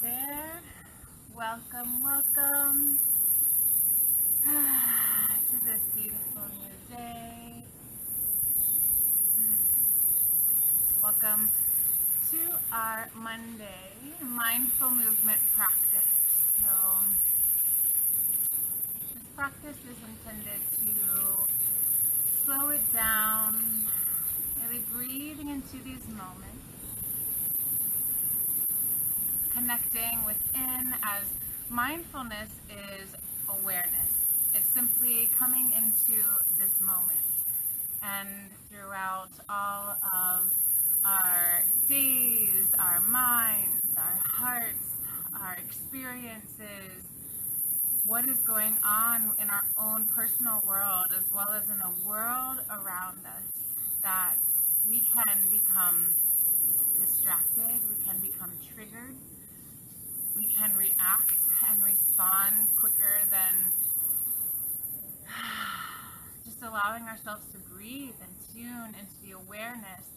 there. Welcome, welcome to this beautiful new day. Welcome to our Monday mindful movement practice. So, this practice is intended to slow it down, really breathing into these moments. Connecting within, as mindfulness is awareness. It's simply coming into this moment. And throughout all of our days, our minds, our hearts, our experiences, what is going on in our own personal world as well as in the world around us, that we can become distracted, we can become triggered, we can react and respond quicker than just allowing ourselves to breathe and tune into the awareness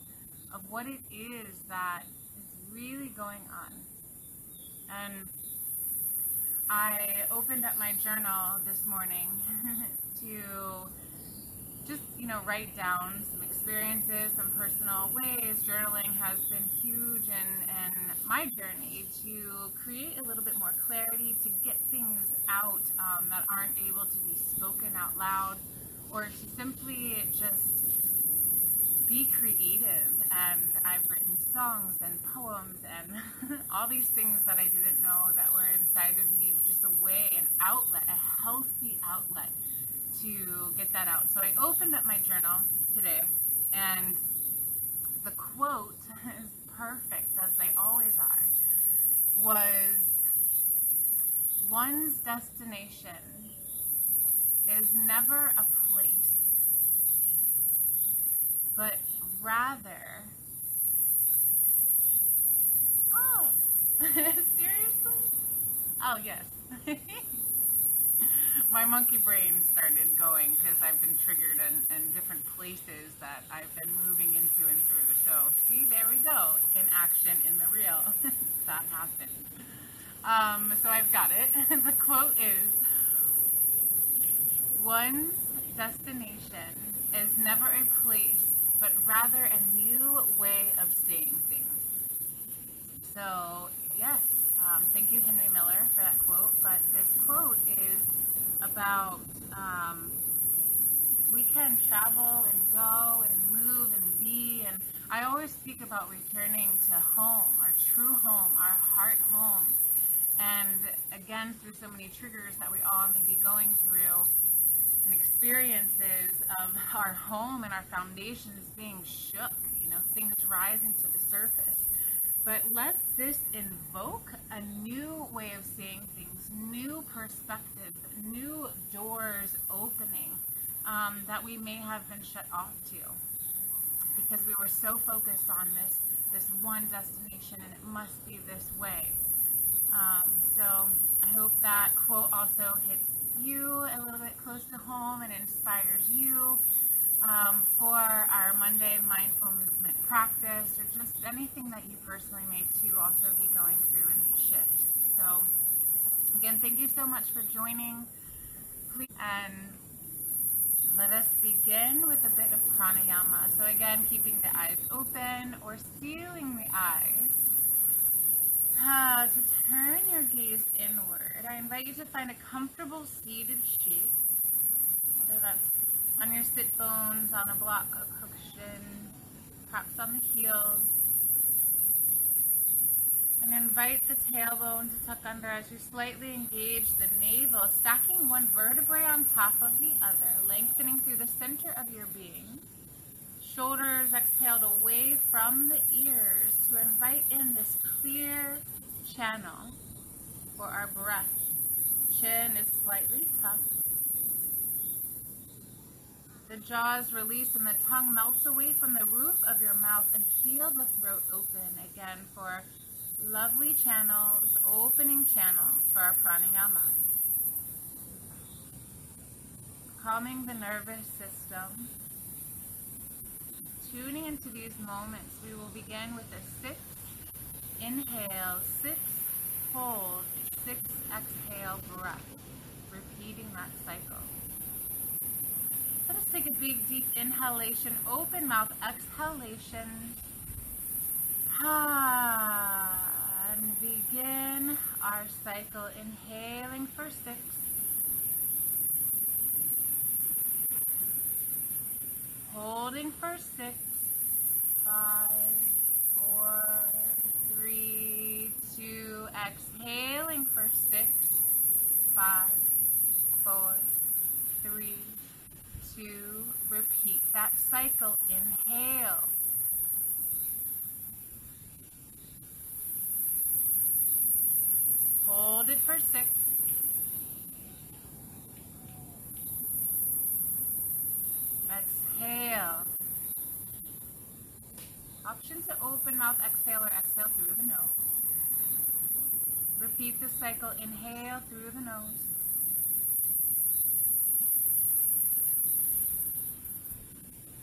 of what it is that is really going on. And I opened up my journal this morning to just, write down some experiences, some personal ways. Journaling has been huge in my journey to create a little bit more clarity, to get things out that aren't able to be spoken out loud, or to simply just be creative. And I've written songs and poems and all these things that I didn't know that were inside of me, just a way, an outlet, a healthy outlet to get that out. So I opened up my journal today, and the quote is perfect, as they always are, was, "One's destination is never a place, but rather..." Oh, seriously? Oh, yes. My monkey brain started going because I've been triggered in different places that I've been moving into and through. So, see, there we go. In action, in the real. That happened. So I've got it. The quote is, "One's destination is never a place, but rather a new way of seeing things." So, yes, thank you, Henry Miller, for that quote. But this quote is about we can travel and go and move and be, and I always speak about returning to home, our true home, our heart home. And again, through so many triggers that we all may be going through and experiences of our home and our foundations being shook, things rising to the surface. But let this invoke a new way of seeing things, new perspectives, new doors opening that we may have been shut off to, because we were so focused on this one destination, and it must be this way. So I hope that quote also hits you a little bit close to home and inspires you for our Monday mindful movement practice, or just anything that you personally may too also be going through in these shifts. So again, thank you so much for joining. And let us begin with a bit of pranayama. So again, keeping the eyes open or sealing the eyes. To turn your gaze inward, I invite you to find a comfortable seated shape, whether that's on your sit bones, on a block, a cushion, perhaps on the heels. And invite the tailbone to tuck under as you slightly engage the navel, stacking one vertebrae on top of the other, lengthening through the center of your being. Shoulders exhaled away from the ears to invite in this clear channel for our breath. Chin is slightly tucked. The jaws release and the tongue melts away from the roof of your mouth, and feel the throat open again for lovely channels, opening channels for our pranayama. Calming the nervous system. Tuning into these moments, we will begin with a 6. Inhale, 6, hold. exhale breath, repeating that cycle. Let us take a big deep inhalation, open mouth exhalation. And begin our cycle, inhaling for 6. Holding for 6. 5, 4, 3, 2. Exhaling for 6. 5, 4, 3, 2. Repeat that cycle. Inhale. Hold it for 6. Exhale. Option to open mouth exhale or exhale through the nose. Repeat the cycle. Inhale through the nose.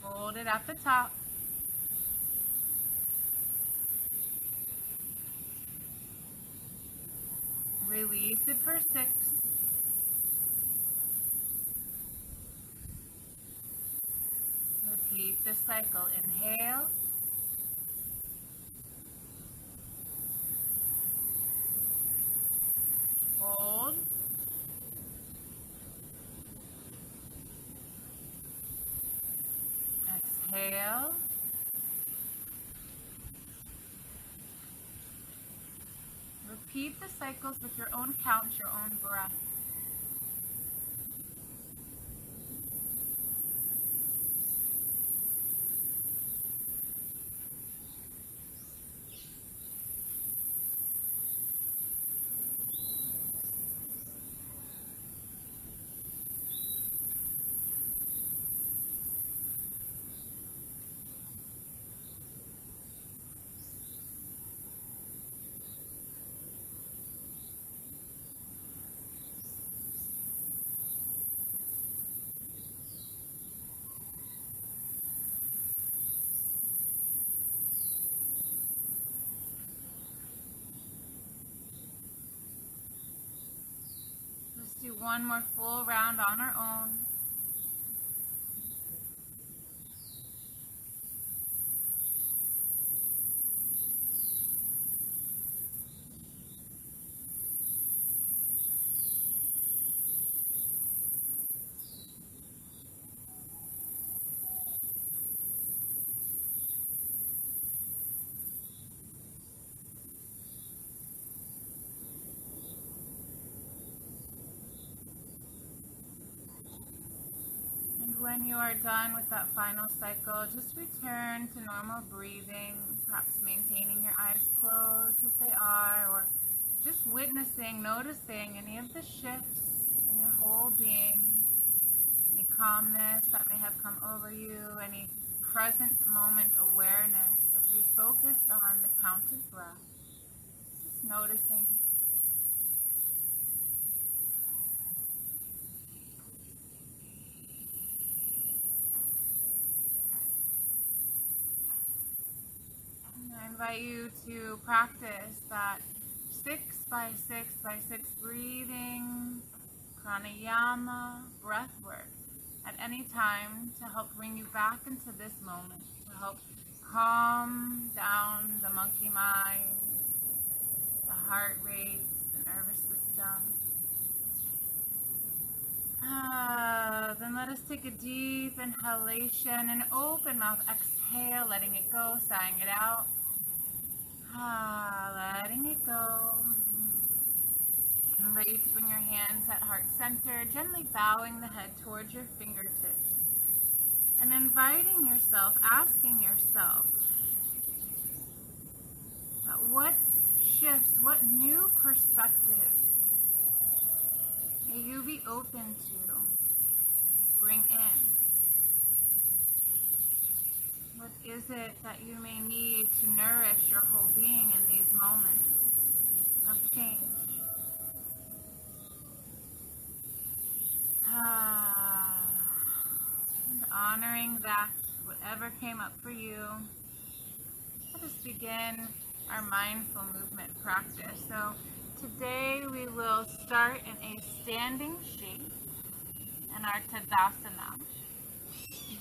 Hold it at the top. Release it for 6. Repeat the cycle. Inhale. Hold. Exhale. Repeat the cycles with your own count, your own breath. Do one more full round on our own. When you are done with that final cycle, just return to normal breathing, perhaps maintaining your eyes closed if they are, or just witnessing, noticing any of the shifts in your whole being, any calmness that may have come over you, any present moment awareness as we focus on the counted breath, just noticing. I invite you to practice that 6 by 6 by 6 breathing, pranayama, breathwork at any time to help bring you back into this moment, to help calm down the monkey mind, the heart rate, the nervous system. Then let us take a deep inhalation and open mouth exhale, letting it go, sighing it out. Letting it go. I invite you to bring your hands at heart center, gently bowing the head towards your fingertips. And inviting yourself, asking yourself, what shifts, what new perspectives may you be open to bring in? What is it that you may need to nourish your whole being in these moments of change? And honoring that, whatever came up for you, let us begin our mindful movement practice. So today we will start in a standing shape in our Tadasana.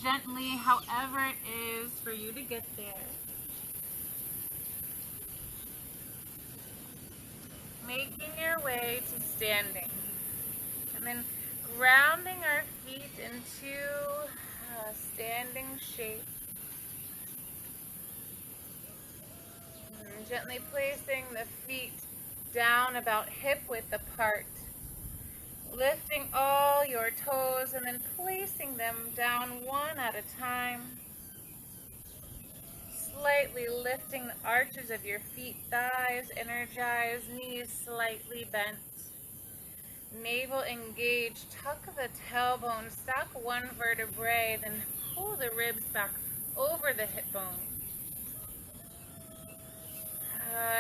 Gently, however it is for you to get there. Making your way to standing. And then grounding our feet into a standing shape. And gently placing the feet down about hip width apart. Lifting all your toes and then placing them down one at a time. Slightly lifting the arches of your feet, thighs energized, knees slightly bent. Navel engaged, tuck the tailbone, stack one vertebrae, then pull the ribs back over the hip bone.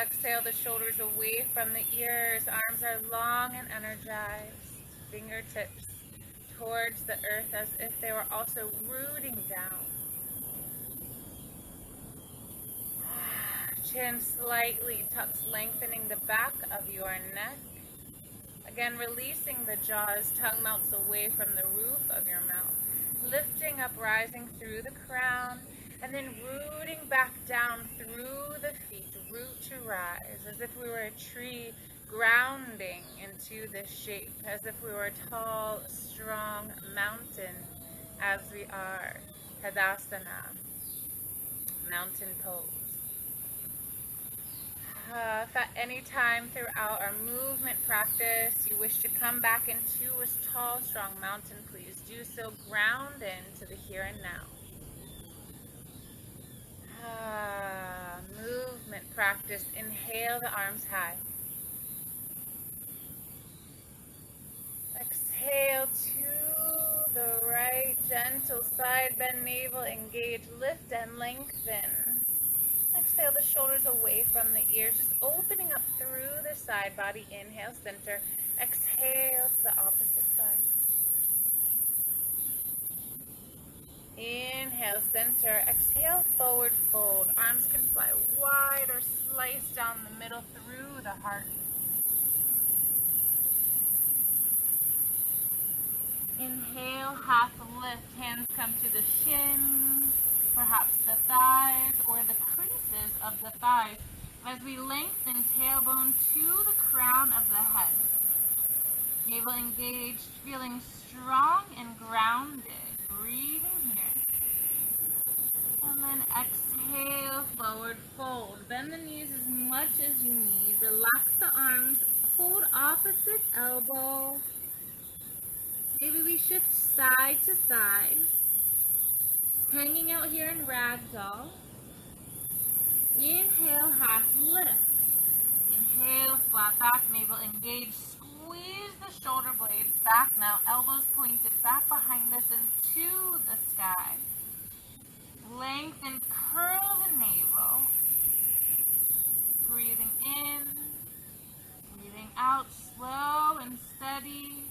Exhale the shoulders away from the ears, arms are long and energized. Fingertips towards the earth as if they were also rooting down. Chin slightly tucks, lengthening the back of your neck. Again, releasing the jaws, tongue melts away from the roof of your mouth. Lifting up, rising through the crown, and then rooting back down through the feet, root to rise, as if we were a tree, grounding into this shape, as if we were a tall, strong mountain, as we are. Tadasana, mountain pose. If at any time throughout our movement practice you wish to come back into a tall, strong mountain, please do so. Ground into the here and now. Movement practice. Inhale the arms high. Exhale to the right, gentle side bend, navel engage, lift and lengthen. Exhale the shoulders away from the ears, just opening up through the side body. Inhale, center. Exhale to the opposite side. Inhale, center. Exhale, forward fold. Arms can fly wide or slice down the middle through the heart. Inhale, half lift. Hands come to the shins, perhaps the thighs or the creases of the thighs as we lengthen tailbone to the crown of the head. Navel engaged, feeling strong and grounded. Breathing here. And then exhale, forward fold. Bend the knees as much as you need. Relax the arms. Hold opposite elbow. Maybe we shift side to side. Hanging out here in ragdoll. Inhale, half lift. Inhale, flat back, navel engaged. Squeeze the shoulder blades back now. Elbows pointed back behind us into the sky. Lengthen, curl the navel. Breathing in. Breathing out, slow and steady.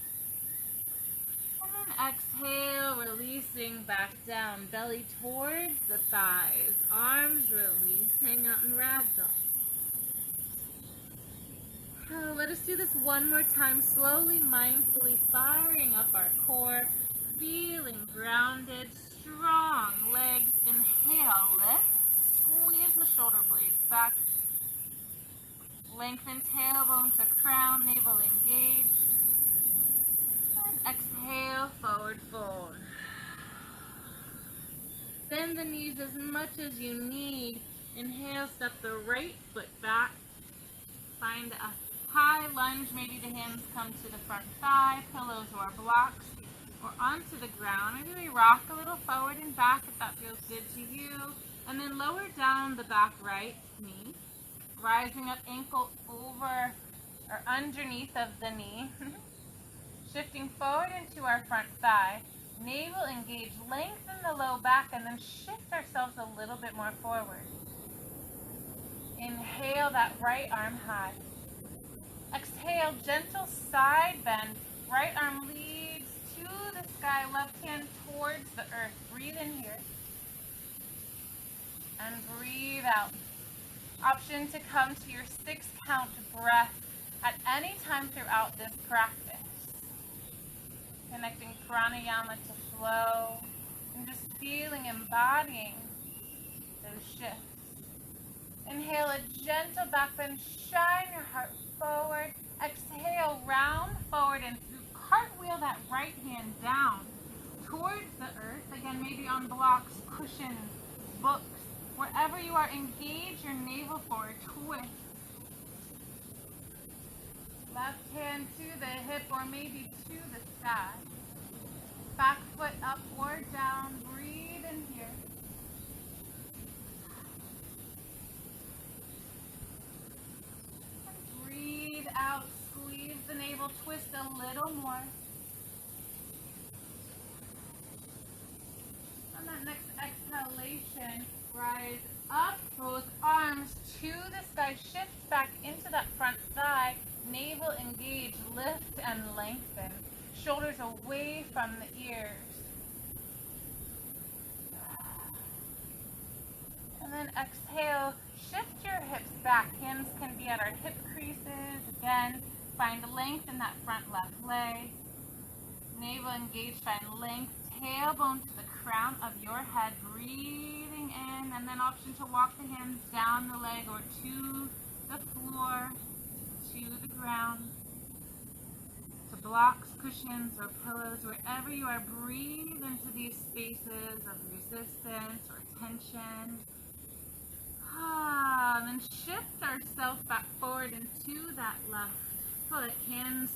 And then exhale, releasing back down, belly towards the thighs, arms release, hang out in ragdoll. Let us do this one more time, slowly, mindfully firing up our core, feeling grounded, strong legs. Inhale, lift, squeeze the shoulder blades back, lengthen tailbone to crown, navel engaged. Exhale, forward fold. Bend the knees as much as you need. Inhale, step the right foot back. Find a high lunge. Maybe the hands come to the front thigh, pillows or blocks, or onto the ground. Maybe we rock a little forward and back if that feels good to you. And then lower down the back right knee. Rising up, ankle over or underneath of the knee. Shifting forward into our front thigh, navel engage, lengthen the low back, and then shift ourselves a little bit more forward. Inhale that right arm high. Exhale, gentle side bend. Right arm leads to the sky, left hand towards the earth. Breathe in here. And breathe out. Option to come to your 6 count breath at any time throughout this practice. Connecting pranayama to flow and just feeling, embodying those shifts. Inhale a gentle back bend, shine your heart forward. Exhale, round forward and through. Cartwheel that right hand down towards the earth. Again, maybe on blocks, cushions, books, wherever you are. Engage your navel forward, twist. Left hand to the hip or maybe to the side. Back foot up or down. Breathe in here. And breathe out. Squeeze the navel. Twist a little more. On that next exhalation, rise up. Both arms to the sky. Shift back into that front thigh. Navel engage, lift and lengthen. Shoulders away from the ears. And then exhale, shift your hips back. Hands can be at our hip creases. Again, find length in that front left leg. Navel engage, find length. Tailbone to the crown of your head. Breathing in, and then option to walk the hands down the leg or to the floor, to the ground, to blocks, cushions, or pillows, wherever you are. Breathe into these spaces of resistance or tension. And then shift ourselves back forward into that left foot, hands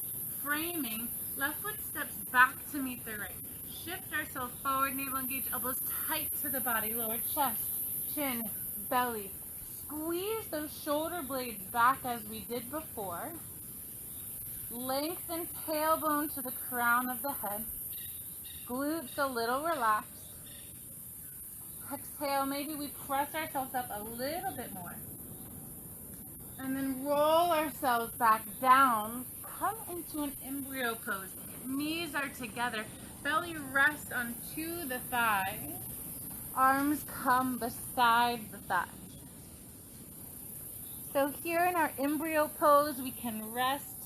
framing. Left foot steps back to meet the right. Shift ourselves forward, navel engage, elbows tight to the body, lower chest, chin, belly. Squeeze those shoulder blades back as we did before. Lengthen tailbone to the crown of the head. Glutes a little relaxed. Exhale, maybe we press ourselves up a little bit more. And then roll ourselves back down. Come into an embryo pose. Knees are together. Belly rests onto the thighs. Arms come beside the thighs. So here in our embryo pose, we can rest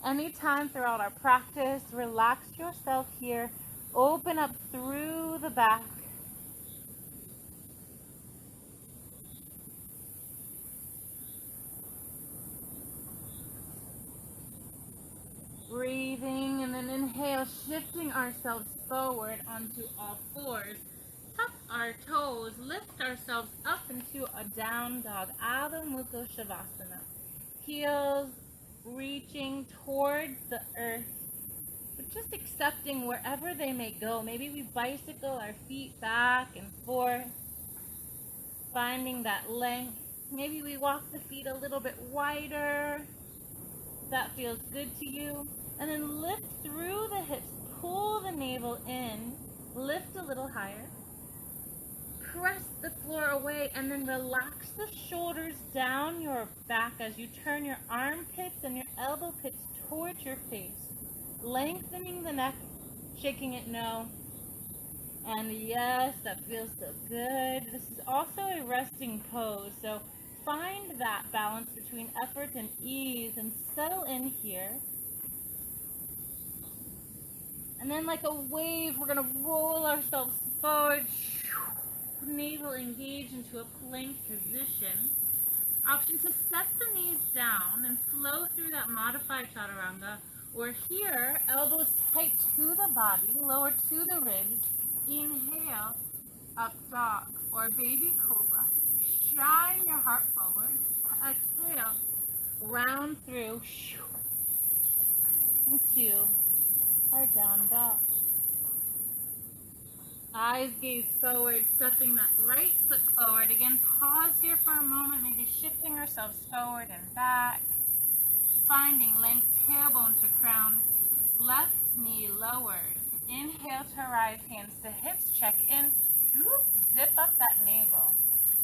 anytime throughout our practice. Relax yourself here. Open up through the back. Breathing, and then inhale, shifting ourselves forward onto all fours. Tuck our toes, lift ourselves up into a down dog, Adho Mukha Shavasana. Heels reaching towards the earth, but just accepting wherever they may go. Maybe we bicycle our feet back and forth, finding that length. Maybe we walk the feet a little bit wider. That feels good to you. And then lift through the hips, pull the navel in, lift a little higher, press the floor away, and then relax the shoulders down your back as you turn your armpits and your elbow pits towards your face, lengthening the neck, shaking it no. And yes, that feels so good. This is also a resting pose, so find that balance between effort and ease and settle in here. And then like a wave, we're going to roll ourselves forward, navel engage into a plank position. Option to set the knees down and flow through that modified chaturanga. Or here, elbows tight to the body, lower to the ribs. Inhale, up dog or baby cobra. Shine your heart forward. Exhale, round through into our down dog. Eyes gaze forward, stepping that right foot forward. Again, pause here for a moment, maybe shifting ourselves forward and back. Finding length, tailbone to crown. Left knee lowers. Inhale to rise, hands to hips, check in. Zip up that navel.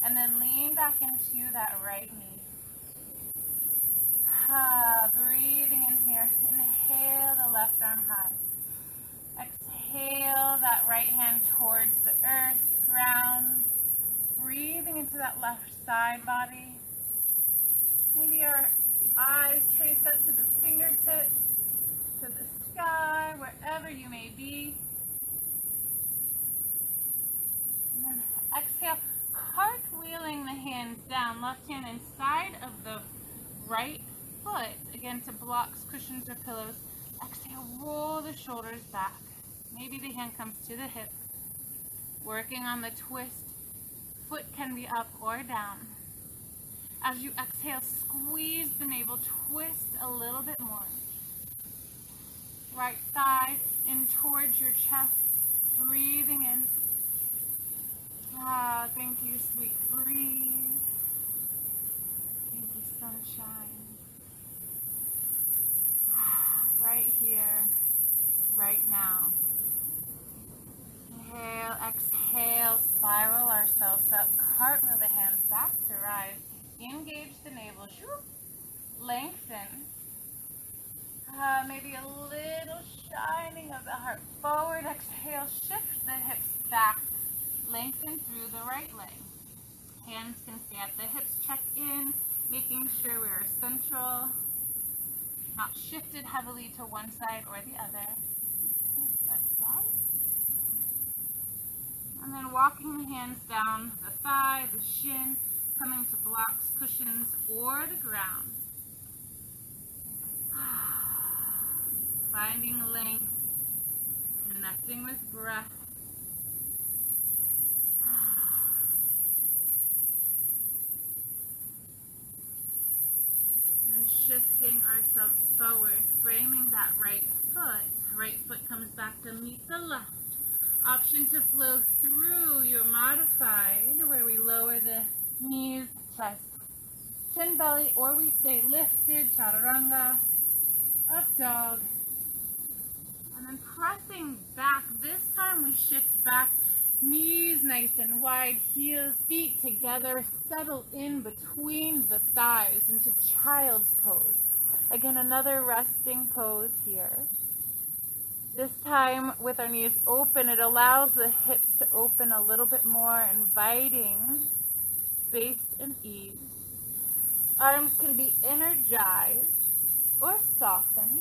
And then lean back into that right knee. Breathing in here. Inhale the left arm high. Exhale that right hand towards the earth, ground. Breathing into that left side body. Maybe your eyes trace up to the wherever you may be. And then exhale, cartwheeling the hands down, left hand inside of the right foot, again to blocks, cushions, or pillows. Exhale, roll the shoulders back. Maybe the hand comes to the hip. Working on the twist. Foot can be up or down. As you exhale, squeeze the navel, twist a little bit more. Right thigh in towards your chest, breathing in. Ah, thank you, sweet breeze. Thank you, sunshine. Right here, right now. Inhale, exhale, spiral ourselves up, cartwheel the hands back to rise. Engage the navel, lengthen. Maybe a little shining of the heart forward. Exhale, shift the hips back. Lengthen through the right leg. Hands can stay at the hips. Check in, making sure we are central, not shifted heavily to one side or the other. And then walking the hands down the thigh, the shin, coming to blocks, cushions, or the ground. Finding length, connecting with breath. And then shifting ourselves forward, framing that right foot. Right foot comes back to meet the left. Option to flow through your modified, where we lower the knees, chest, chin, belly, or we stay lifted, chaturanga, up dog. And then pressing back. This time we shift back, knees nice and wide, heels, feet together, settle in between the thighs into child's pose. Again, another resting pose here. This time with our knees open, it allows the hips to open a little bit more, inviting space and ease. Arms can be energized or softened.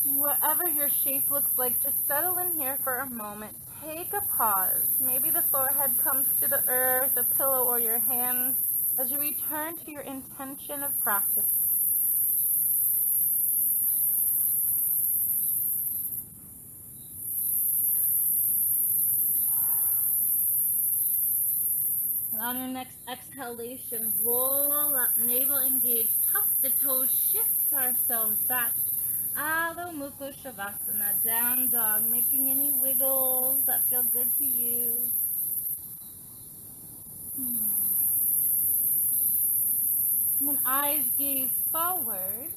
Whatever your shape looks like, just settle in here for a moment. Take a pause. Maybe the forehead comes to the earth, a pillow, or your hands as you return to your intention of practice. And on your next exhalation, roll up, navel engaged, tuck the toes, shift ourselves back. Adho Mukha Shavasana, down dog, making any wiggles that feel good to you. And then eyes gaze forward,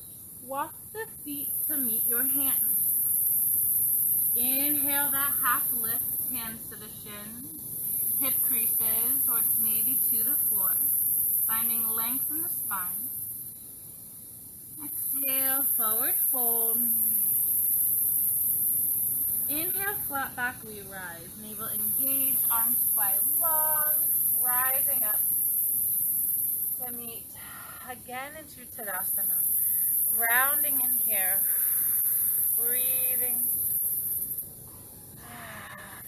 walk the feet to meet your hands. Inhale that half lift, hands to the shins, hip creases, or maybe to the floor, finding length in the spine. Exhale, forward fold. Inhale, flat back, we rise. Navel engaged, arms wide long, rising up to meet again into Tadasana. Rounding in here, breathing,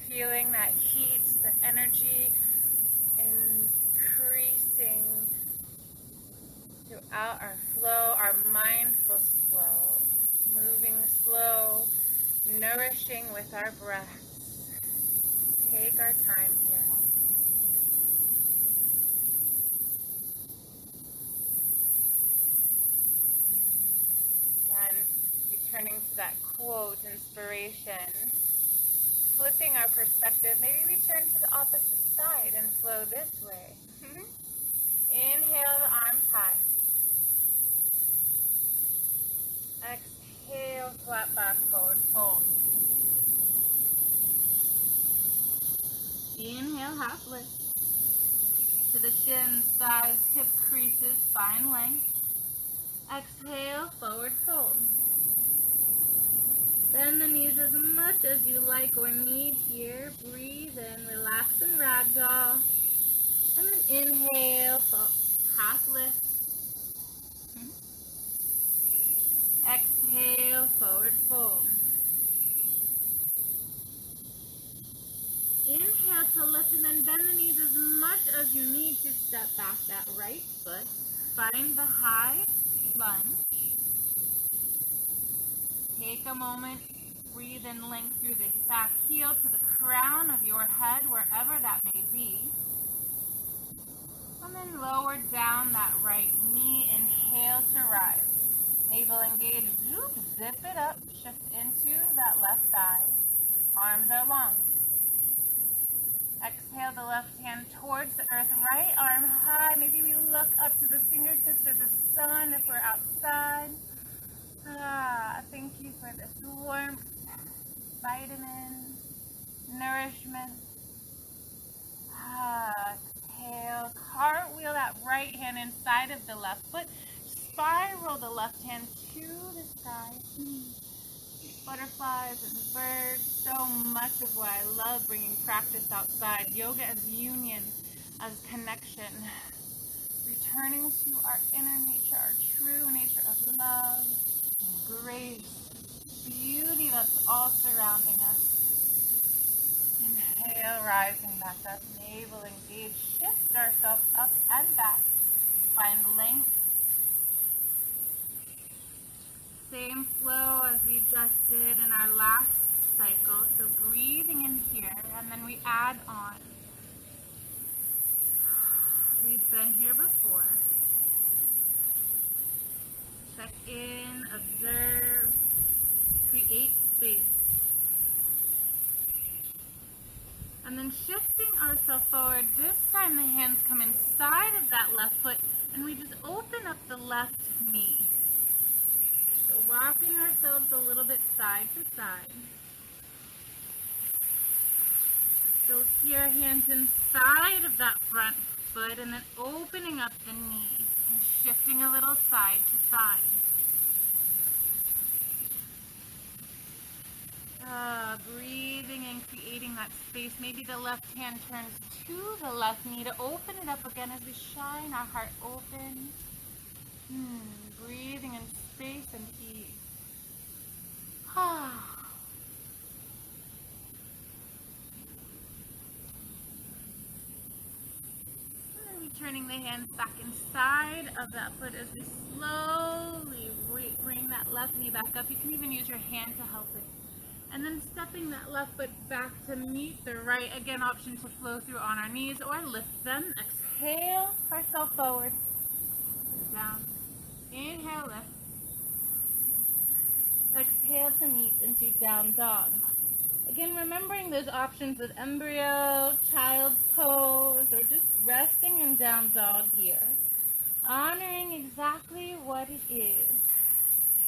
feeling that heat, the energy increasing throughout our flow, our mindful flow, moving slow, nourishing with our breaths. Take our time here. Again, returning to that quote, inspiration, flipping our perspective, maybe we turn to the opposite side and flow this way. Inhale, the arms high. Exhale, flat back, forward fold. Inhale, half lift. To the shins, thighs, hip creases, spine length. Exhale, forward fold. Bend the knees as much as you like or need here. Breathe in, relax and ragdoll. And then inhale, half lift. Exhale, forward fold. Inhale to lift and then bend the knees as much as you need to step back that right foot. Find the high lunge. Take a moment, breathe in length through the back heel to the crown of your head, wherever that may be. And then lower down that right knee. Inhale to rise. Navel engaged, zip it up, shift into that left thigh. Arms are long. Exhale the left hand towards the earth, right arm high. Maybe we look up to the fingertips or the sun if we're outside. Thank you for this warmth, vitamin, nourishment. Exhale, cartwheel that right hand inside of the left foot. Spiral the left hand to the sky. Butterflies and birds, so much of what I love bringing practice outside. Yoga as union, as connection. Returning to our inner nature, our true nature of love, and grace, beauty that's all surrounding us. Inhale, rising back up, navel engaged, shift ourselves up and back. Find length. Same flow as we just did in our last cycle. So breathing in here, and then we add on. We've been here before. Check in, observe, create space. And then shifting ourselves forward, this time the hands come inside of that left foot, and we just open up the left knee. Rocking ourselves a little bit side to side. So here, hands inside of that front foot and then opening up the knee and shifting a little side to side. Breathing and creating that space. Maybe the left hand turns to the left knee to open it up again as we shine our heart open. Breathing in space and ease. And then returning the hands back inside of that foot as we slowly bring that left knee back up. You can even use your hand to help it. And then stepping that left foot back to meet the right. Again, option to flow through on our knees or lift them. Exhale ourselves forward. Down. Inhale, lift. Exhale to meet into down dog. Again, remembering those options of embryo, child's pose, or just resting in down dog here. Honoring exactly what it is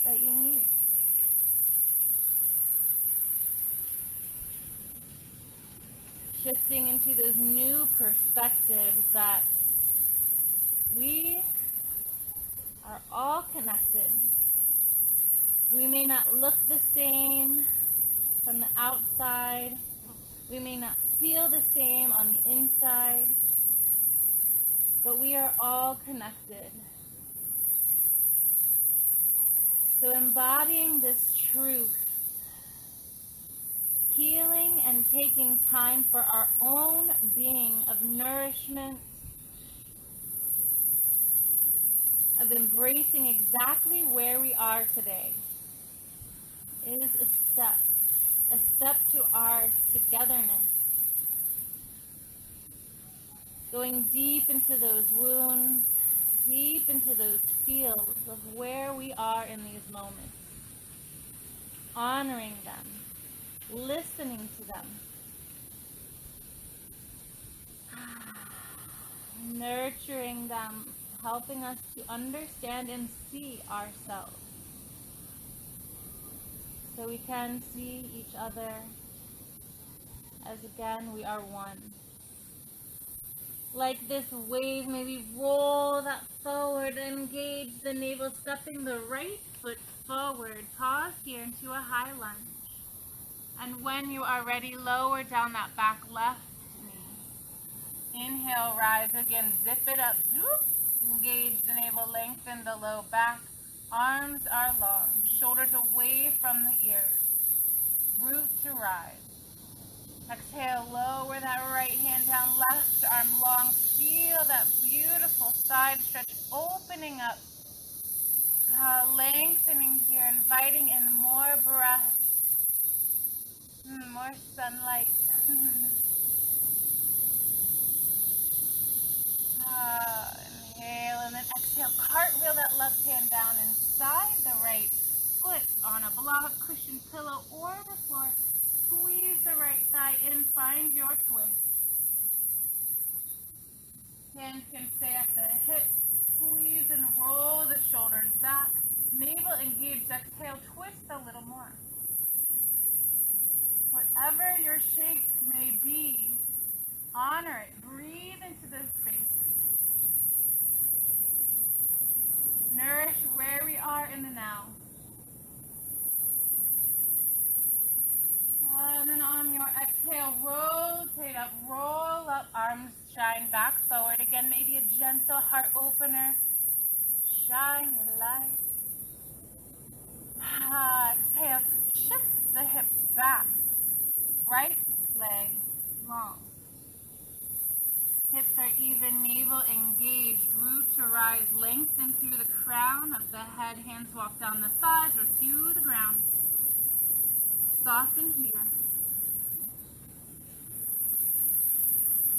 that you need. Shifting into those new perspectives that we are all connected. We may not look the same from the outside. We may not feel the same on the inside. But we are all connected. So embodying this truth, healing and taking time for our own being of nourishment, of embracing exactly where we are today, is a step to our togetherness. Going deep into those wounds, deep into those fields of where we are in these moments. Honoring them, listening to them, nurturing them, helping us to understand and see ourselves. So we can see each other as again we are one. Like this wave, maybe roll that forward, engage the navel, stepping the right foot forward. Pause here into a high lunge. And when you are ready, lower down that back left knee. Inhale, rise again, zip it up, zoop. Engage the navel, lengthen the low back. Arms are long, shoulders away from the ears. Root to rise. Exhale, lower that right hand down, left arm long. Feel that beautiful side stretch opening up. Lengthening here, inviting in more breath, more sunlight. Inhale and then exhale. Cartwheel that left hand down inside the right foot on a block, cushion, pillow, or the floor. Squeeze the right thigh in. Find your twist. Hands can stay at the hips. Squeeze and roll the shoulders back. Navel engaged. Exhale. Twist a little more. Whatever your shape may be, honor it. Breathe into this space. Nourish where we are in the now. And then on your exhale, rotate up, roll up, arms shine back forward. Again, maybe a gentle heart opener. Shine your light. Exhale, shift the hips back. Right leg long. Hips are even, navel engaged, root to rise, lengthen through the crown of the head, hands walk down the thighs or to the ground. Soften here.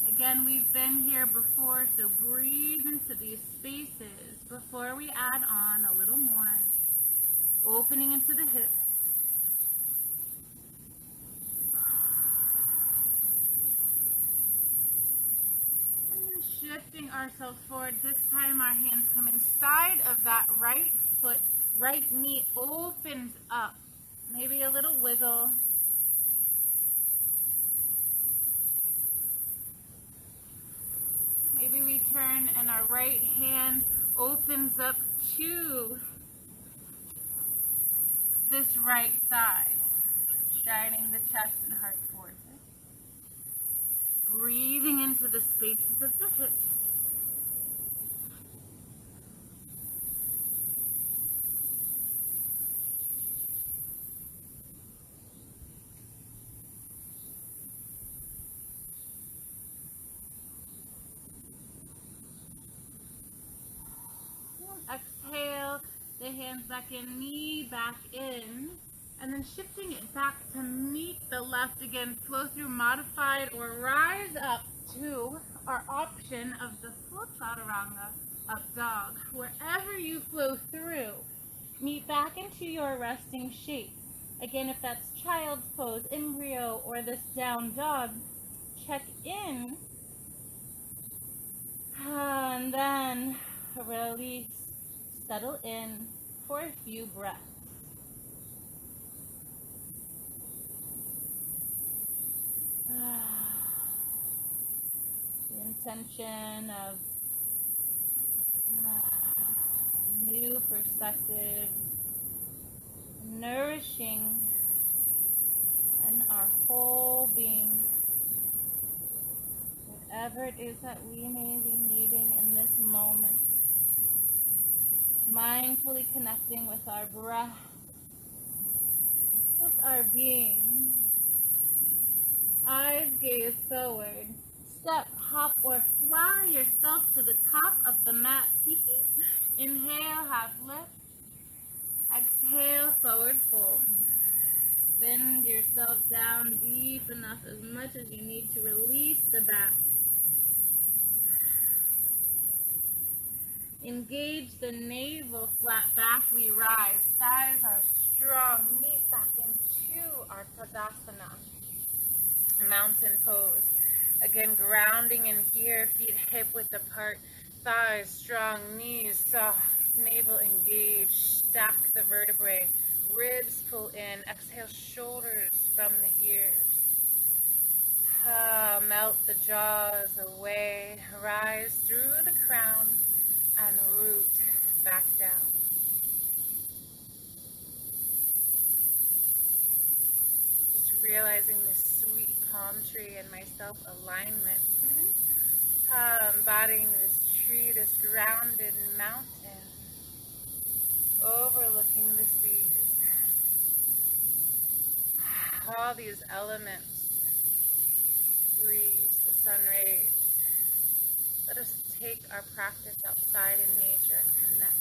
Again, we've been here before, so breathe into these spaces before we add on a little more. Opening into the hips. And shifting ourselves forward. This time our hands come inside of that right foot. Right knee opens up. Maybe a little wiggle. Maybe we turn and our right hand opens up to this right thigh, shining the chest and heart towards it. Breathing into the spaces of the hips. Exhale, the hands back in, knee back in, and then shifting it back to meet the left again. Flow through modified or rise up to our option of the full chaturanga, up dog. Wherever you flow through, meet back into your resting shape. Again, if that's child's pose, embryo, or this down dog, check in. And then release. Settle in for a few breaths. The intention of new perspectives, nourishing in our whole being. Whatever it is that we may be needing in this moment. Mindfully connecting with our breath, with our being. Eyes gaze forward. Step, hop, or fly yourself to the top of the mat. Inhale, half lift. Exhale, forward fold. Bend yourself down deep enough, as much as you need to release the back. Engage the navel, flat back, we rise. Thighs are strong. Meet back into our Tadasana, mountain pose. Again, grounding in here, feet hip width apart. Thighs strong, knees soft, navel engaged. Stack the vertebrae, ribs pull in. Exhale, shoulders from the ears. Melt the jaws away. Rise through the crown and root back down. Just realizing this sweet palm tree and my self-alignment. Embodying this tree, this grounded mountain. overlooking the seas. All these elements, breeze, the sun rays. Let us take our practice outside in nature and connect.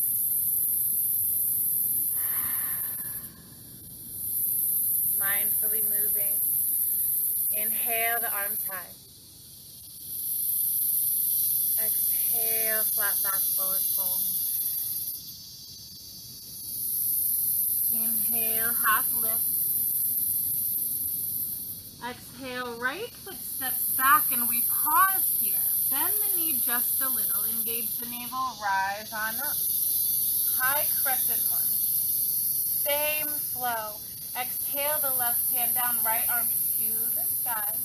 Mindfully moving. Inhale the arms high. Exhale, flat back, forward fold. Inhale, half lift. Exhale, right foot steps back and we pause here. Bend the knee just a little. Engage the navel, rise on up. High crescent one. Same flow. Exhale the left hand down, right arm to the sky.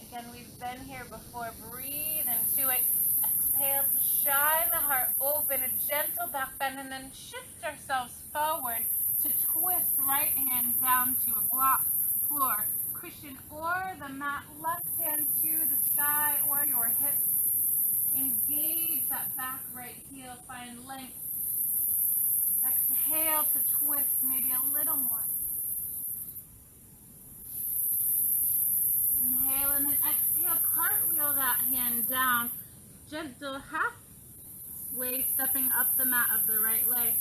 Again, we've been here before. Breathe into it. Exhale to shine the heart open, a gentle back bend, and then shift ourselves forward to twist right hand down to a block, floor, cushion, or the mat. Left hand to the sky or your hips. Engage that back right heel. Find length. Exhale to twist, maybe a little more. Inhale and then exhale, cartwheel that hand down. Gentle halfway stepping up the mat of the right leg.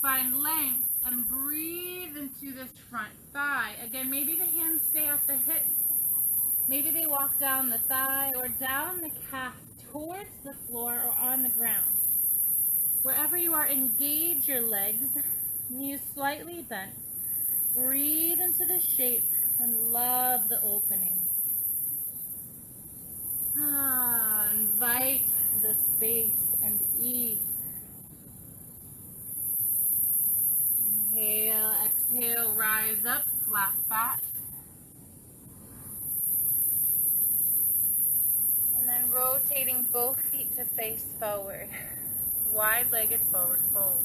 Find length and breathe into this front thigh. Again, maybe the hands stay at the hips. Maybe they walk down the thigh or down the calf towards the floor or on the ground. Wherever you are, engage your legs, knees slightly bent. Breathe into the shape and love the opening. Invite the space and ease. Inhale, exhale, rise up, flat back. And then rotating both feet to face forward. Wide-legged forward fold.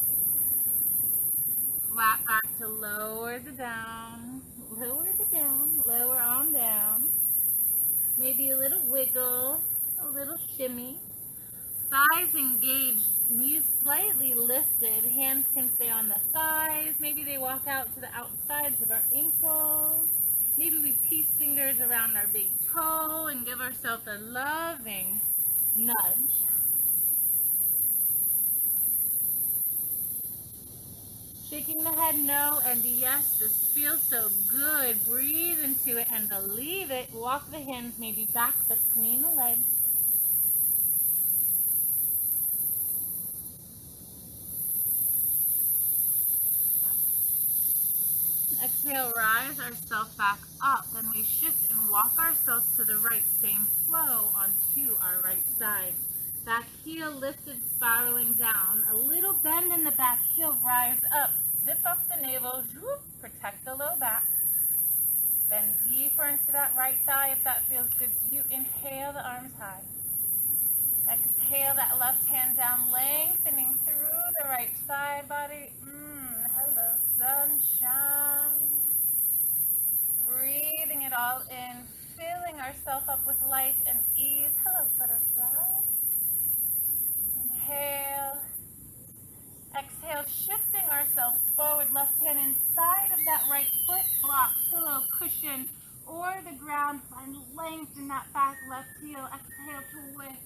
Flat back to lower the down. Lower the down. Lower on down. Maybe a little wiggle. A little shimmy. Thighs engaged. Knees slightly lifted. Hands can stay on the thighs. Maybe they walk out to the outsides of our ankles. Maybe we piece fingers around our big toe and give ourselves a loving nudge. Shaking the head no and yes, this feels so good. Breathe into it and believe it. Walk the hands maybe back between the legs. Exhale, rise ourselves back up. Then we shift and walk ourselves to the right. Same flow onto our right side. Back heel lifted, spiraling down. A little bend in the back heel, rise up. Zip up the navel, whoop, protect the low back. Bend deeper into that right thigh if that feels good to you. Inhale the arms high. Exhale that left hand down, lengthening through the right side body. Hello, sunshine. Breathing it all in, filling ourselves up with light and ease. Hello, butterfly. Inhale. Exhale, shifting ourselves forward, left hand inside of that right foot, block, pillow, cushion, or the ground. Find length in that back left heel. Exhale to twist.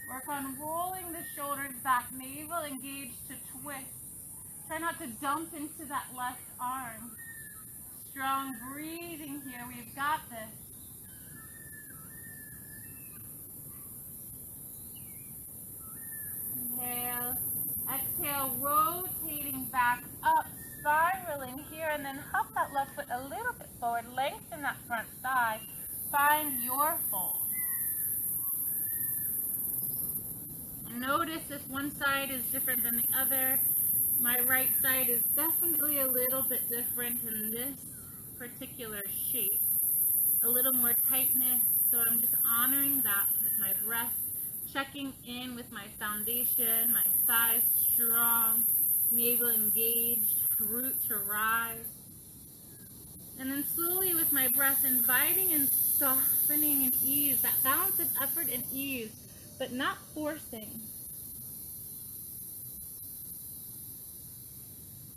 Work on rolling the shoulders back, navel engaged to twist. Try not to dump into that left arm. Strong breathing here. We've got this. Inhale. Exhale, rotating back up, spiraling here, and then hop that left foot a little bit forward. Lengthen that front thigh. Find your fold. Notice if one side is different than the other. My right side is definitely a little bit different in this particular shape. A little more tightness, so I'm just honoring that with my breath. Checking in with my foundation, my thighs strong, navel engaged, root to rise. And then slowly with my breath, inviting and softening and ease, that balance of effort and ease, but not forcing.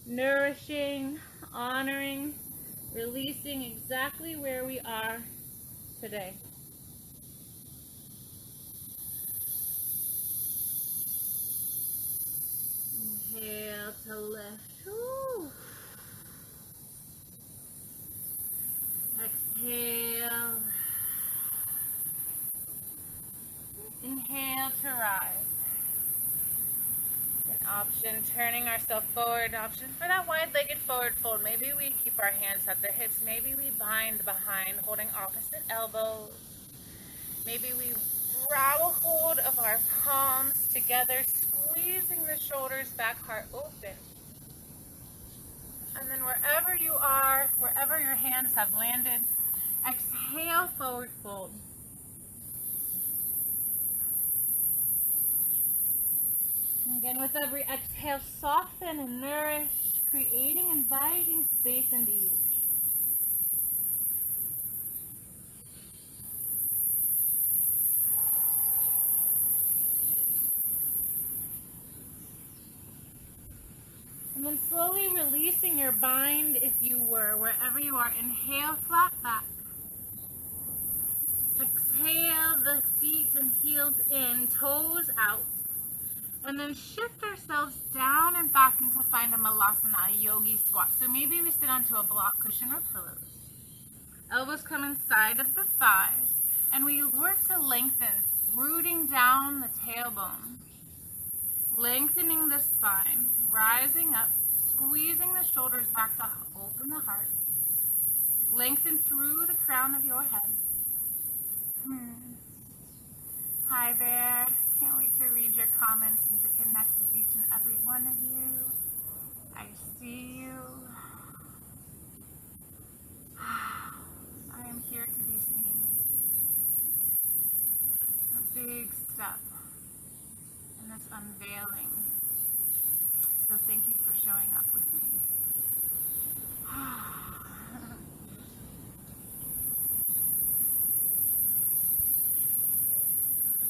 Nourishing, honoring, releasing exactly where we are today. Inhale to lift. Woo. Exhale. Inhale to rise. An option, turning ourselves forward. Option for that wide-legged forward fold. Maybe we keep our hands at the hips. Maybe we bind behind, holding opposite elbows. Maybe we grab a hold of our palms together, squeezing the shoulders back, heart open. And then wherever you are, wherever your hands have landed, exhale, forward fold. Again, with every exhale, soften and nourish, creating inviting space and ease. And then slowly releasing your bind if you were, wherever you are. Inhale, flat back. Exhale, the feet and heels in, toes out. And then shift ourselves down and back into find a malasana, a yogi squat. So maybe we sit onto a block cushion or pillows. Elbows come inside of the thighs. And we work to lengthen, rooting down the tailbone. Lengthening the spine, rising up, squeezing the shoulders back to open the heart. Lengthen through the crown of your head. Hi there. Can't wait to read your comments and to connect with each and every one of you. I see you. I am here to be seen. A big step in this unveiling. So thank you for showing up with me.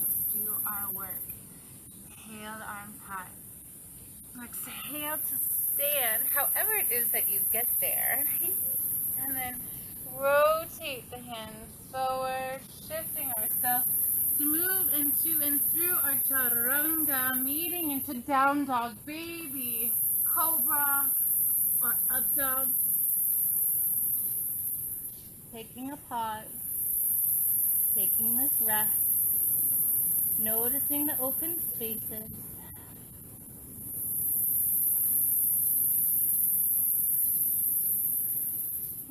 Let's do our work. Inhale the arms high. Exhale to stand, however it is that you get there. And then rotate the hands forward, shifting ourselves to move into and through our chaturanga, meeting into down dog, baby, cobra, or up dog. Taking a pause, taking this rest, noticing the open spaces.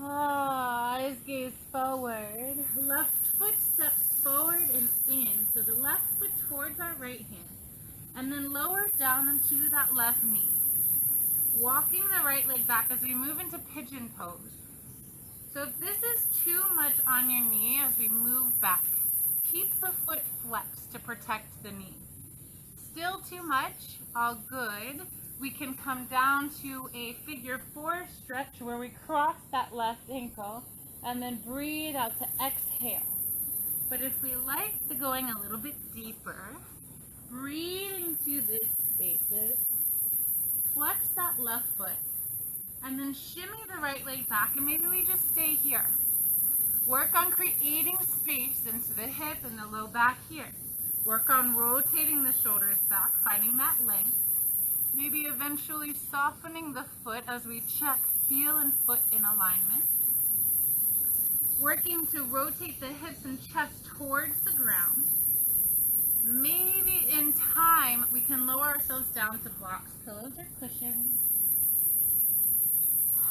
Eyes gaze forward. Left foot steps forward and in. So the left foot towards our right hand. And then lower down onto that left knee. Walking the right leg back as we move into pigeon pose. So if this is too much on your knee as we move back, keep the foot flexed to protect the knee. Still too much? All good. We can come down to a figure four stretch where we cross that left ankle and then breathe out to exhale. But if we like the going a little bit deeper, breathe into these spaces, flex that left foot, and then shimmy the right leg back, and maybe we just stay here. Work on creating space into the hip and the low back here. Work on rotating the shoulders back, finding that length. Maybe eventually softening the foot as we check heel and foot in alignment. Working to rotate the hips and chest towards the ground. Maybe in time we can lower ourselves down to blocks, pillows, or cushions.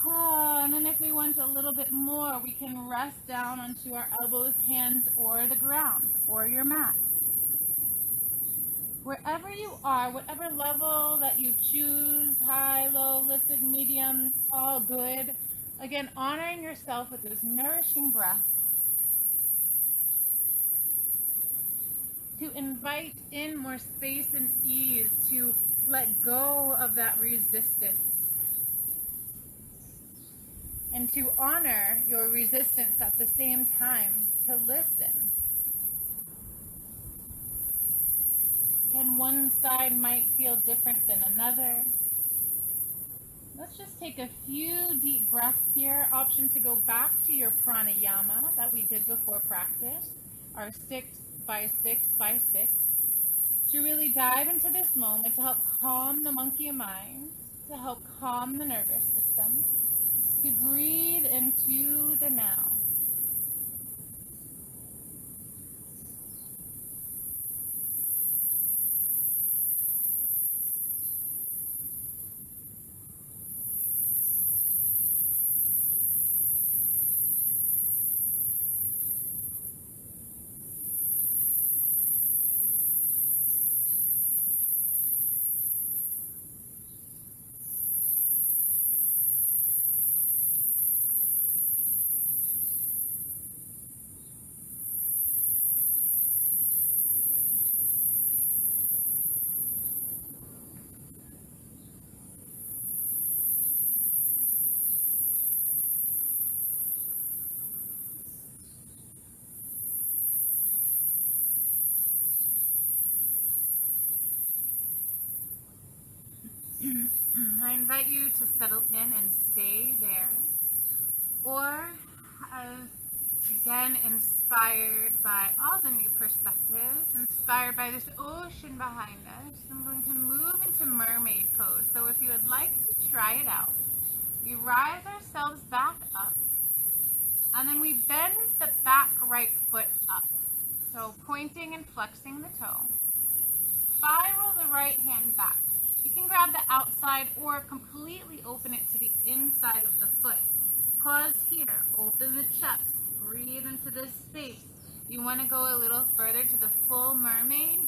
And then if we want a little bit more, we can rest down onto our elbows, hands, or the ground, or your mat. Wherever you are, whatever level that you choose, high, low, lifted, medium, all good. Again, honoring yourself with this nourishing breath to invite in more space and ease, to let go of that resistance. and to honor your resistance at the same time, to listen. And one side might feel different than another. Let's just take a few deep breaths here. Option to go back to your pranayama that we did before practice, our 6 by 6 by 6, to really dive into this moment to help calm the monkey mind, to help calm the nervous system, to breathe into the now. I invite you to settle in and stay there, or again, inspired by all the new perspectives, inspired by this ocean behind us, I'm going to move into mermaid pose. So if you would like to try it out, we rise ourselves back up, and then we bend the back right foot up. So pointing and flexing the toe. Spiral the right hand back. You can grab the outside or completely open it to the inside of the foot. Pause here, open the chest, breathe into this space. You want to go a little further to the full mermaid?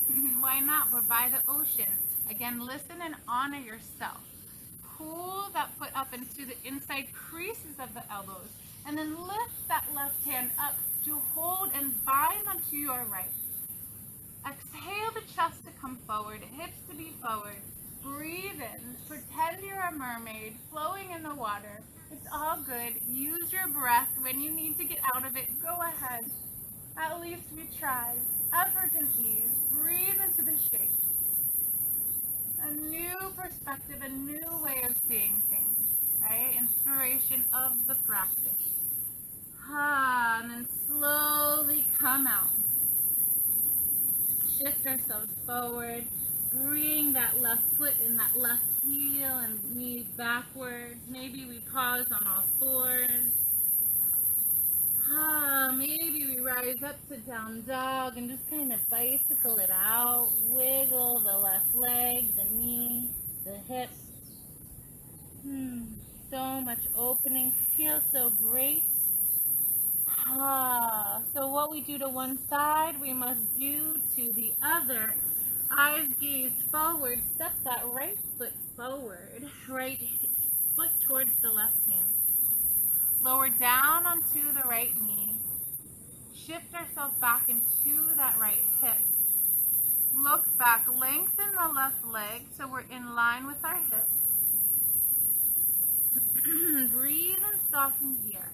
Why not? We're by the ocean. Again, listen and honor yourself. Pull that foot up into the inside creases of the elbows, and then lift that left hand up to hold and bind onto your right. Exhale the chest to come forward, hips to be forward. Breathe in. Pretend you're a mermaid flowing in the water. It's all good. Use your breath. When you need to get out of it, go ahead. At least we tried. Effort and ease. Breathe into the shape. A new perspective, a new way of seeing things, right? Inspiration of the practice. And then slowly come out. Shift ourselves forward. Bring that left foot and that left heel and knees backwards. Maybe we pause on all fours. Maybe we rise up to down dog and just kind of bicycle it out. Wiggle the left leg, the knee, the hip. So much opening. Feels so great. So what we do to one side, we must do to the other. Eyes gaze forward. Step that right foot forward. Right foot towards the left hand. Lower down onto the right knee. Shift ourselves back into that right hip. Look back. Lengthen the left leg so we're in line with our hip. Breathe and soften here.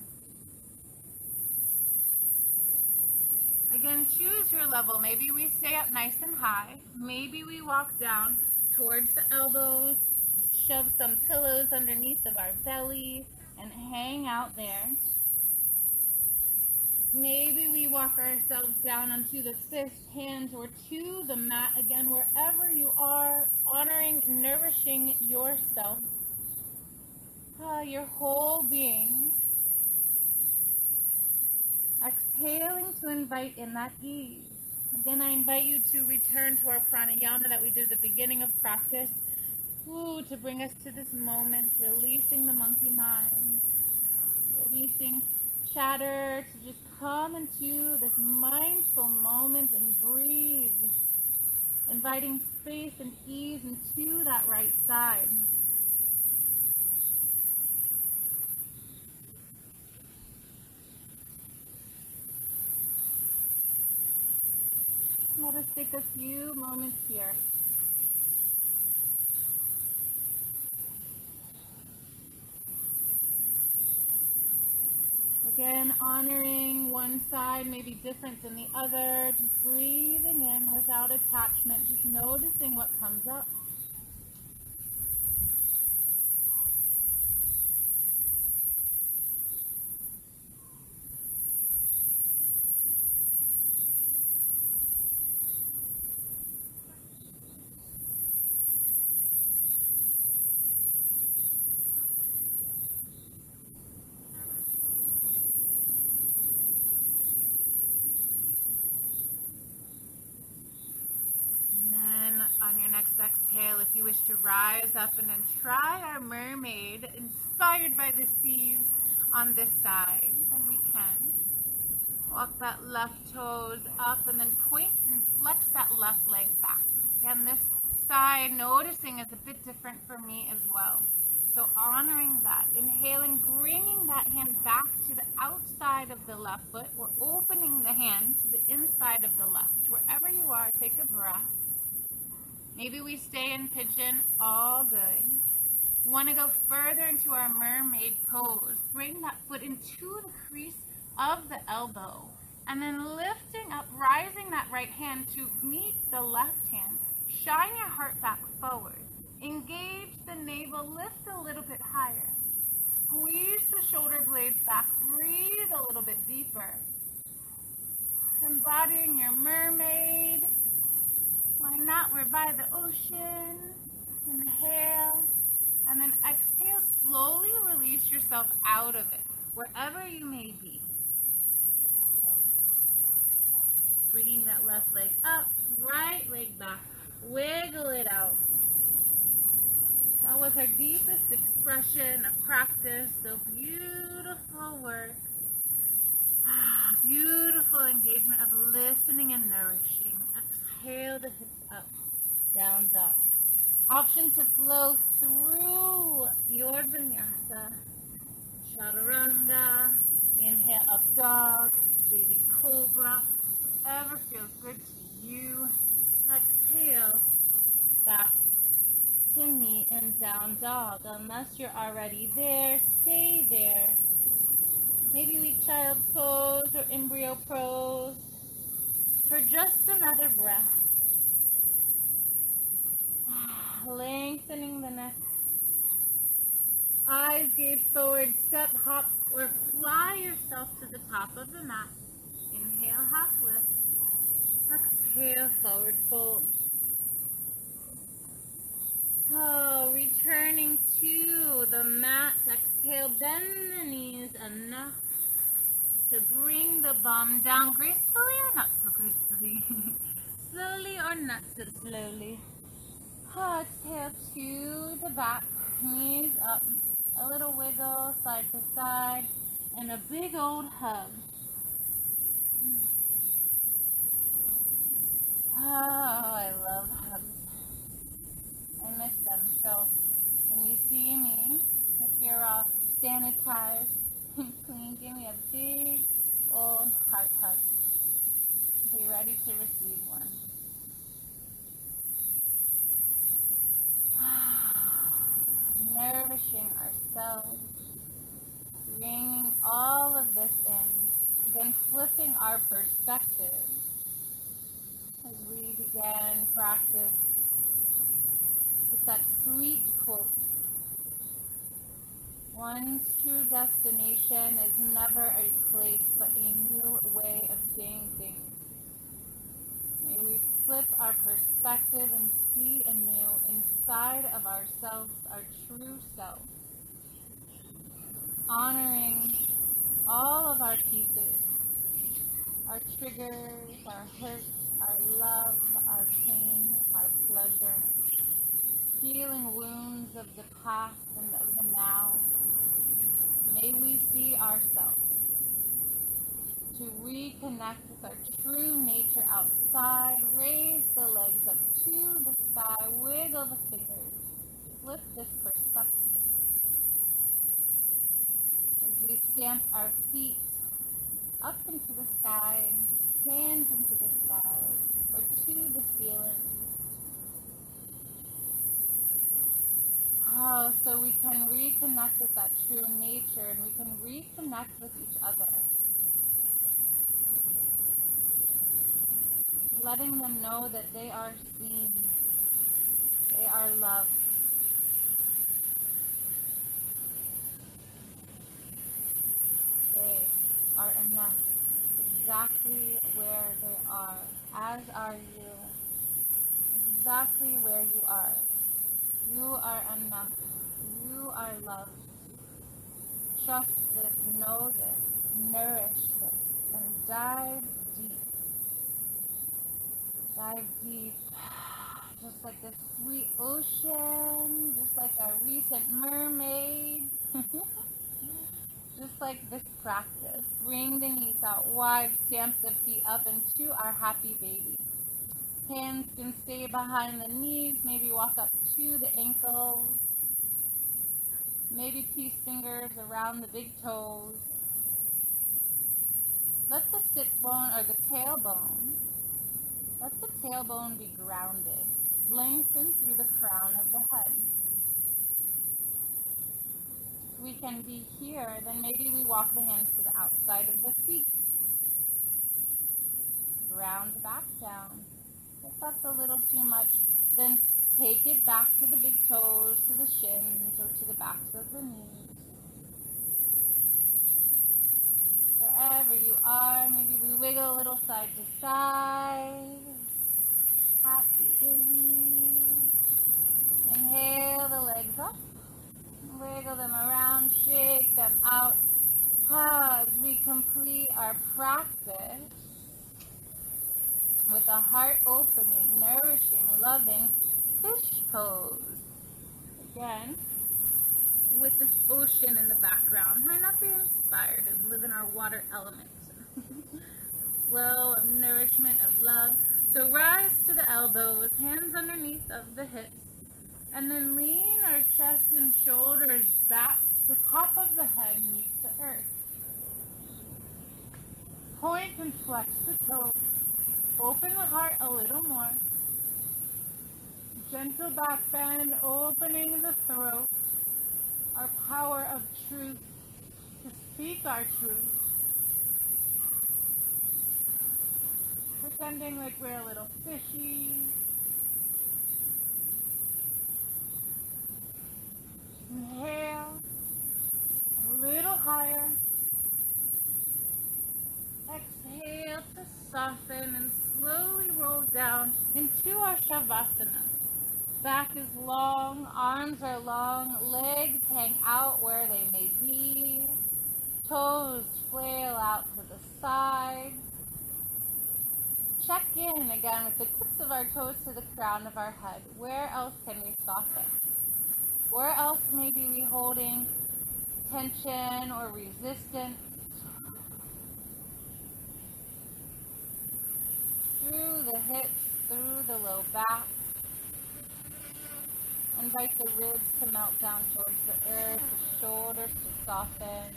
Again, choose your level. Maybe we stay up nice and high. Maybe we walk down towards the elbows, shove some pillows underneath of our belly, and hang out there. Maybe we walk ourselves down onto the fifth hand or to the mat. Again, wherever you are, honoring, nourishing yourself, your whole being. Exhaling to invite in that ease. Again, I invite you to return to our pranayama that we did at the beginning of practice. To bring us to this moment, releasing the monkey mind, releasing chatter, to just come into this mindful moment and breathe, inviting space and ease into that right side. Let us take a few moments here. Again, honoring one side may be different than the other. Just breathing in without attachment. Just noticing what comes up. On your next exhale, if you wish to rise up and then try our mermaid inspired by the seas on this side, then we can. Walk that left toes up and then point and flex that left leg back. Again, this side noticing is a bit different for me as well. So honoring that, inhaling, bringing that hand back to the outside of the left foot or opening the hand to the inside of the left. Wherever you are, take a breath. Maybe we stay in pigeon, all good. We want to go further into our mermaid pose. Bring that foot into the crease of the elbow. And then lifting up, rising that right hand to meet the left hand. Shine your heart back forward. Engage the navel, lift a little bit higher. Squeeze the shoulder blades back. Breathe a little bit deeper. Embodying your mermaid. Why not? We're by the ocean. Inhale. And then exhale. Slowly release yourself out of it, wherever you may be. Bringing that left leg up, right leg back. Wiggle it out. That was our deepest expression of practice. So beautiful work. Beautiful engagement of listening and nourishing. Exhale the hips up, down dog. Option to flow through your vinyasa. Chaturanga. Inhale, up dog. Baby cobra. Whatever feels good to you. Exhale, back to knee and down dog. Unless you're already there, stay there. Maybe we child pose or embryo pose for just another breath. Lengthening the neck. Eyes gaze forward, step, hop, or fly yourself to the top of the mat. Inhale, half lift. Exhale, forward fold. Oh, returning to the mat. Exhale, bend the knees enough to bring the bum down gracefully or not so gracefully. Slowly or not so slowly. Oh, exhale to the back, knees up. A little wiggle side to side, and a big old hug. Oh, I love hugs. I miss them. So when you see me, if you're all sanitized and clean, give me a big old heart hug. Be ready to receive one. Nourishing ourselves, bringing all of this in. Again, flipping our perspective as we began practice with that sweet quote. One's true destination is never a place, but a new way of seeing things. May we flip our perspective and see anew inside of ourselves, our true self. Honoring all of our pieces, our triggers, our hurt, our love, our pain, our pleasure. Healing wounds of the past and of the now. May we see ourselves to reconnect with our true nature outside. Raise the legs up to the sky. Wiggle the fingers. Flip this perspective. As we stamp our feet up into the sky, hands into the sky, or to the ceiling. Oh, so we can reconnect with that true nature, and we can reconnect with each other. Letting them know that they are seen, they are loved. They are enough, exactly where they are, as are you, exactly where you are. You are enough. You are loved. Trust this, know this, nourish this, and dive deep. Dive deep. Just like this sweet ocean, just like our recent mermaid. Just like this practice. Bring the knees out wide, stamp the feet up into our happy baby. Hands can stay behind the knees, maybe walk up to the ankles. Maybe peace fingers around the big toes. Let the sit bone or the tailbone, let the tailbone be grounded. Lengthen through the crown of the head. If we can be here, then maybe we walk the hands to the outside of the feet. Ground back down. If that's a little too much, then take it back to the big toes, to the shins, or to the backs of the knees. Wherever you are, maybe we wiggle a little side to side. Happy baby. Inhale the legs up. Wiggle them around, shake them out. As we complete our practice with a heart opening, nourishing, loving fish pose. Again, with this ocean in the background. Why not be inspired and live in our water element? Flow of nourishment, of love. So rise to the elbows, hands underneath of the hips, and then lean our chest and shoulders back. The top of the head meets the earth. Point and flex the toes. Open the heart a little more. Gentle back bend, opening the throat. Our power of truth, to speak our truth. Pretending like we're a little fishy. Inhale, a little higher. Exhale to soften and slowly roll down into our Shavasana. Back is long, arms are long, legs hang out where they may be. Toes flail out to the side. Check in again with the tips of our toes to the crown of our head. Where else can we soften? Where else may be we holding tension or resistance? Through the hips, through the low back. Invite the ribs to melt down towards the earth, the shoulders to soften.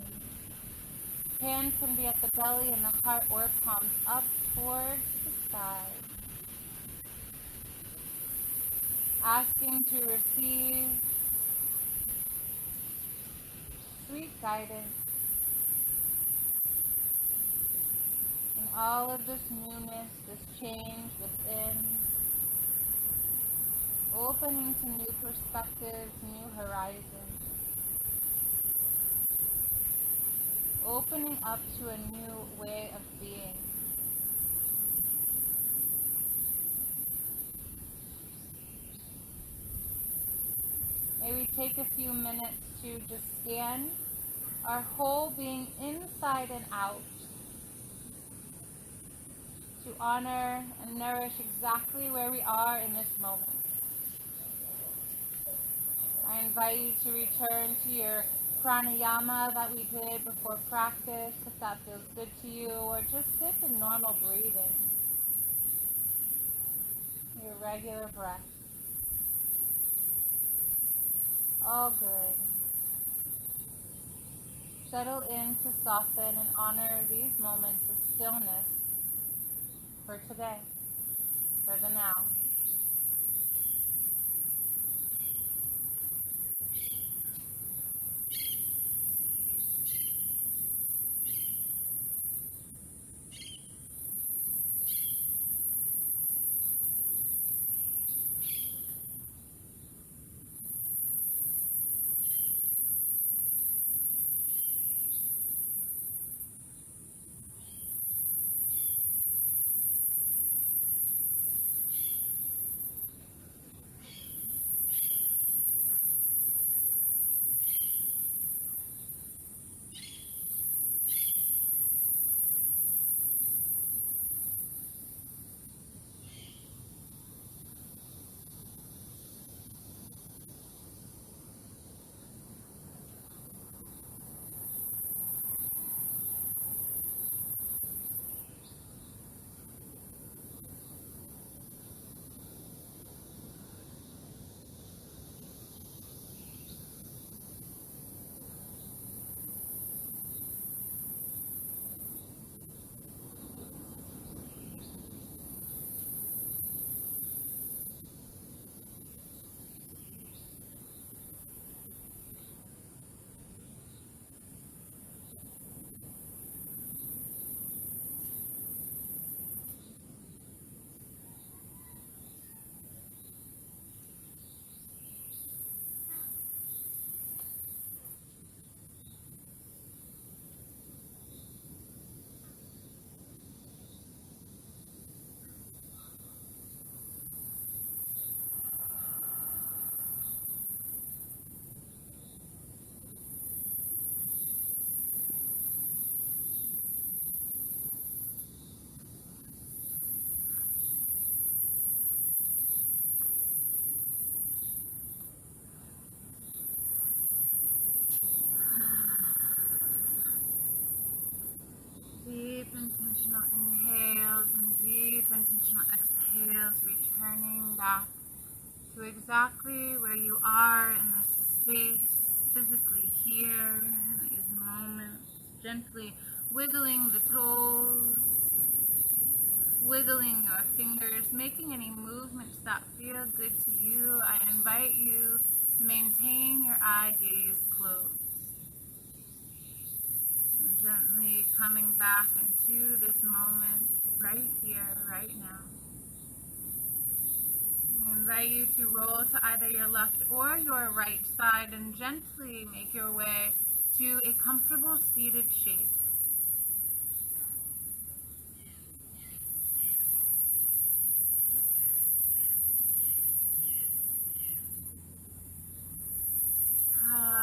Hands can be at the belly and the heart, or palms up towards the sky. Asking to receive sweet guidance in all of this newness, this change within. Opening to new perspectives, new horizons. Opening up to a new way of being. Maybe take a few minutes to just scan our whole being inside and out, to honor and nourish exactly where we are in this moment. I invite you to return to your pranayama that we did before practice, if that feels good to you, or just sit in normal breathing, your regular breath. All good. Settle in to soften and honor these moments of stillness for today, for the now. intentional inhales and deep intentional exhales, returning back to exactly where you are in this space, physically here, in these moments, gently wiggling the toes, wiggling your fingers, making any movements that feel good to you. I invite you to maintain your eye gaze closed. And gently coming back into this moment, right here, right now. I invite you to roll to either your left or your right side and gently make your way to a comfortable seated shape.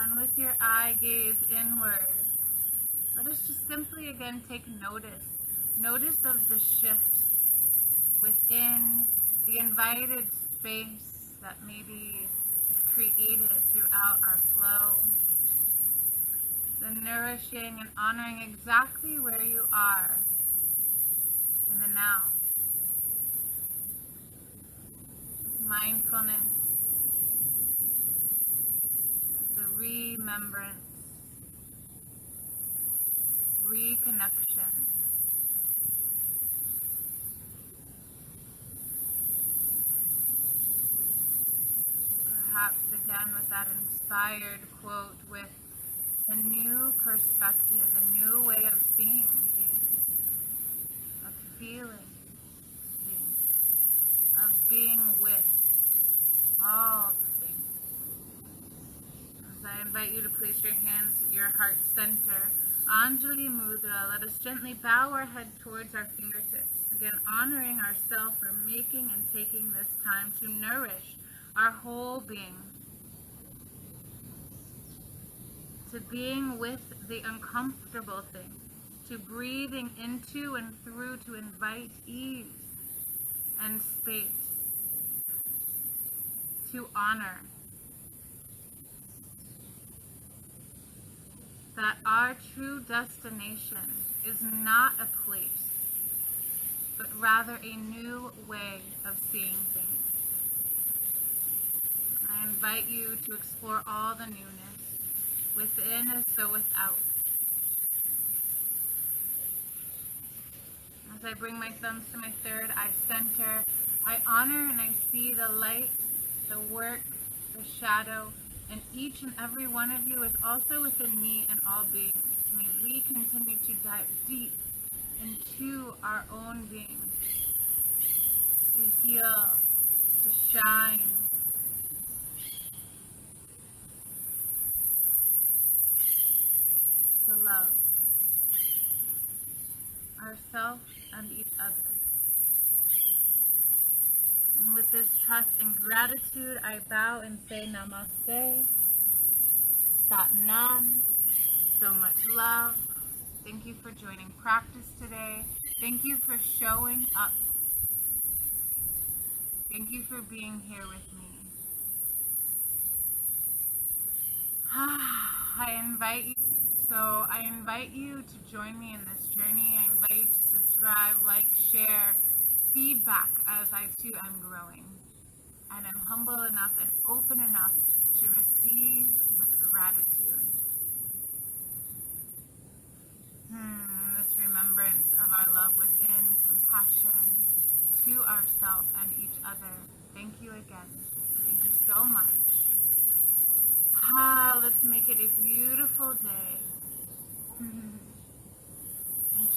And with your eye gaze inward, let us just simply again take notice. Notice of the shifts within the invited space that maybe is created throughout our flow. The nourishing and honoring exactly where you are in the now. Mindfulness, the remembrance, reconnection. Perhaps again with that inspired quote, with a new perspective, a new way of seeing things, of feeling things, of being with all the things. As I invite you to place your hands at your heart center, Anjali Mudra, let us gently bow our head towards our fingertips. Again, honoring ourselves for making and taking this time to nourish our whole being. To being with the uncomfortable things. To breathing into and through to invite ease and space. To honor that our true destination is not a place, but rather a new way of seeing things. I invite you to explore all the newness, within as so without. As I bring my thumbs to my third eye center, I honor and I see the light, the work, the shadow, and each and every one of you is also within me and all beings. May we continue to dive deep into our own being, to heal, to shine, to love ourselves and each other. And with this trust and gratitude, I bow and say namaste, sat nam, so much love. Thank you for joining practice today. Thank you for showing up. Thank you for being here with me. I invite you to join me in this journey. I invite you to subscribe, like, share, feedback as I too am growing. And I'm humble enough and open enough to receive with gratitude. This remembrance of our love within, compassion to ourselves and each other. Thank you again. Thank you so much. Let's make it a beautiful day. And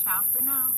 ciao for now.